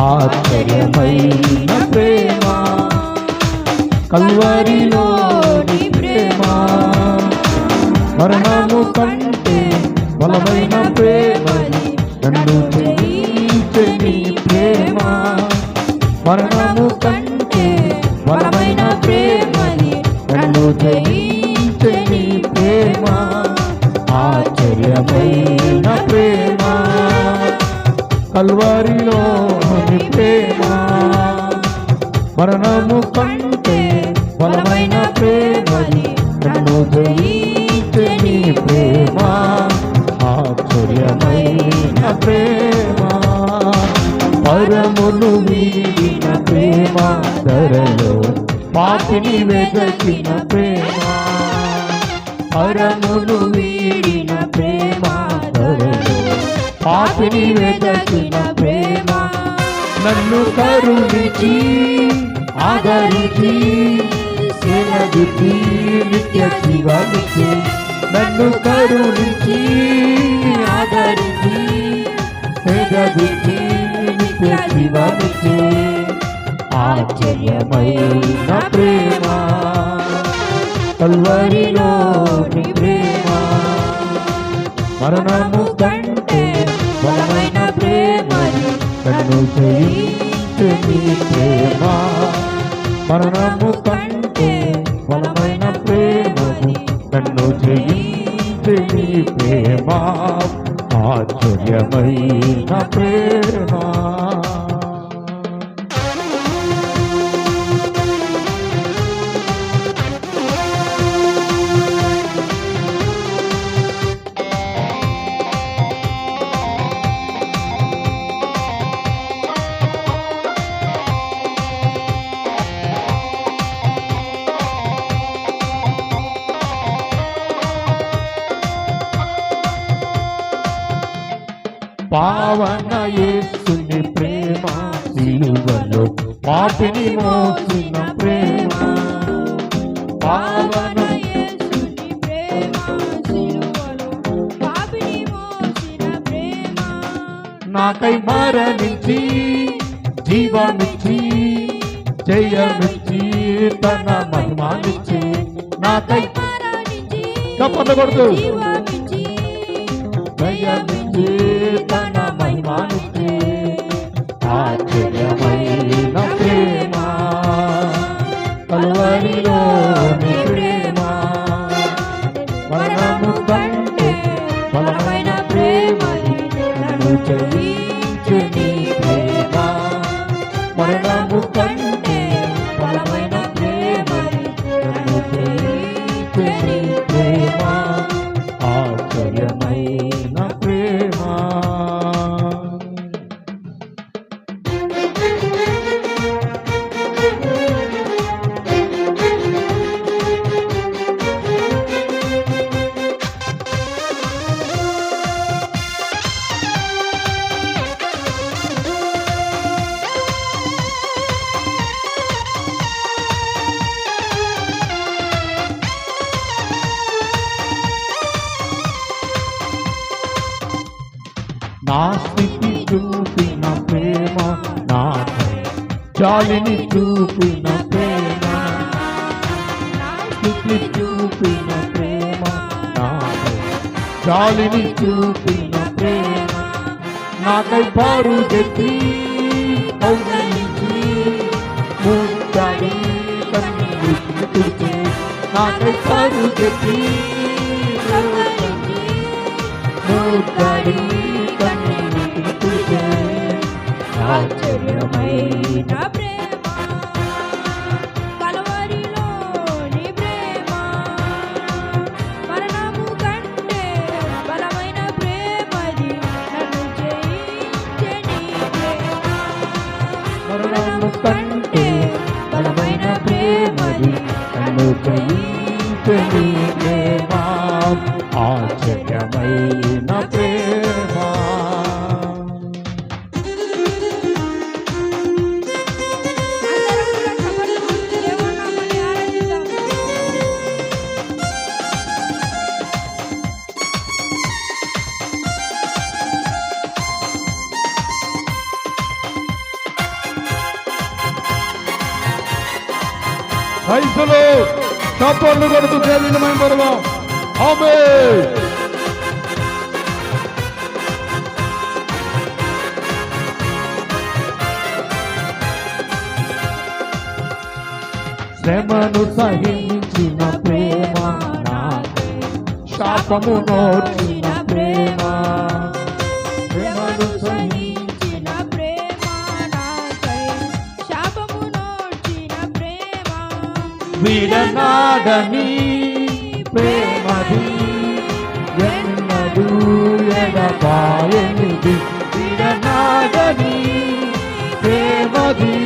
ఆశ్చర్యమైన ప్రేమ కల్వరిలోని ప్రేమ మరణము కంటే బలమైన ప్రేమని నన్ను జయించే నీ ప్రేమ మరణము కంటే బలమైన ప్రేమని నన్ను జయించే నీ ప్రేమ ఆశ్చర్యమైన ప్రేమ కల్వరిలోని ప్రేమ మరణము కంటే బలమైన ప్రేమని నన్ను జయించే నీ ప్రేమ ఆశ్చర్యమైన ప్రేమ పరమును వీడిన ప్రేమ ధరలో పాపిని వెదకిన ప్రేమ పరమును వీడిన ప్రేమ ధరలో పాపిని వెదకిన ప్రేమ నన్ను కరుణించి ఆదరించి సేనదికి నిత్య జీవానికి నన్ను కరుణించి ఆదరించి సేనదికి నిత్య జీవానికి ఆశ్చర్యమైన ప్రేమ కల్వరిలోని ప్రేమ మరణము కంటే బలమైన ప్రేమని నన్ను జయించే నీ ప్రేమ మరణము కంటే బలమైన ప్రేమని నన్ను జయించే నీ ప్రేమ ఆశ్చర్యమైన ప్రేమ పావన యేసుని ప్రేమ సిలువలో పాపిని మోసిన ప్రేమ పావన యేసుని ప్రేమ సిలువలో పాపిని మోసిన ప్రేమ నాకై మరణించి జీవమిచ్చి జయమిచ్చి తన మహిమానిచ్చి నాకై మరణించి కప్పడకూడదు జీవమిచ్చి జయమిచ్చి తన మహిమానిచ్చి ఆశ్చర్యమైన ప్రేమ కల్వరిలోని ప్రేమ మరణము కంటే బలమైన ప్రేమని నన్ను జయించే నీ ప్రేమ మరణము కంటే బలమైన ప్రేమని నన్ను జయించే నీ ప్రేమ ఆశ్చర్యమైన ప్రేమ నా స్థితి చూపిన ప్రేమ నాకై జాలిని చూపిన ప్రేమ నా స్థితి చూపిన ప్రేమ నాకై జాలిని చూపిన ప్రేమ నాకై బారు తెచ్చి కౌగిలించి ముద్దాడి కన్నీరు తుడిచి నాకై బారు తెచ్చి ముద్దాడి ఆశ్చర్యమైన ప్రేమ కల్వరిలోని ప్రేమ మరణము కంటే బలమైన ప్రేమది నన్ను జయించే నీ ప్రేమ మరణము కంటే బలమైన ప్రేమది నన్ను జయించే నీ ప్రేమ ఆశ్చర్యమైన ప్రేమ ఐదులో చప్పట్లు కొడుతూ దేవుని మహిమపడదాం. ఆమేన్. శ్రమను సహించిన ప్రేమ నాకై, శాపము నోచిన ప్రేమ. శ్రమను సహించిన ప్రేమ నాకై, శాపము నోచిన ప్రేమ. విడనాడని ప్రేమది, ఎన్నడూ ఎడబాయనిది. విడనాడని ప్రేమది,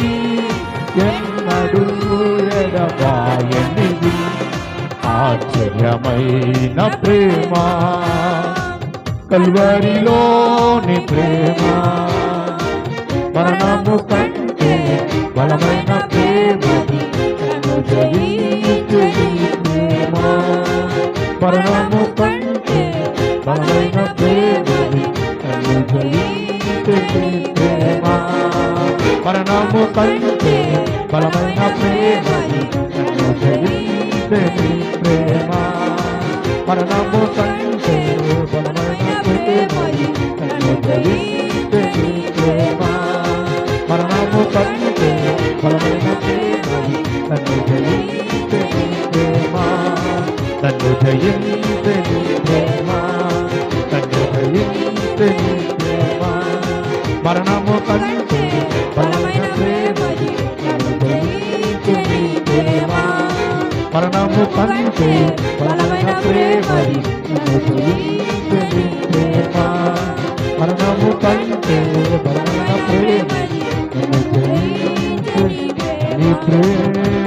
ఎన్నడూ ఎడబాయనిది. ఆశ్చర్యమైన ప్రేమ, కల్వరిలోని ప్రేమ. మరణము కంటే బలమైన ప్రేమది, నన్ను జయించే ప్రేమ. మరణము కంటే బలమైన ప్రేమది, నన్ను జయించే ప్రేమ. మరణము కంటే బలమైన ప్రేమది, నన్ను జయించే ప్రేమ. మరణము కంటే బలమైన ప్రేమది, నన్ను జయించే ప్రేమ. మరణము కంటే బలమైన ప్రేమది, నన్ను జయించే ప్రేమ. నన్ను జయించే ప్రేమ, నన్ను జయించే ప్రేమ. మరణము కంటే బలమైన ప్రేమది, నన్ను జయించే ప్రేమ. మరణము కంటే బలమైన ప్రేమది, నన్ను జయించే ప్రేమ. మరణము కంటే బలమైన ప్రేమది, నన్ను జయించే నీ ప్రేమ.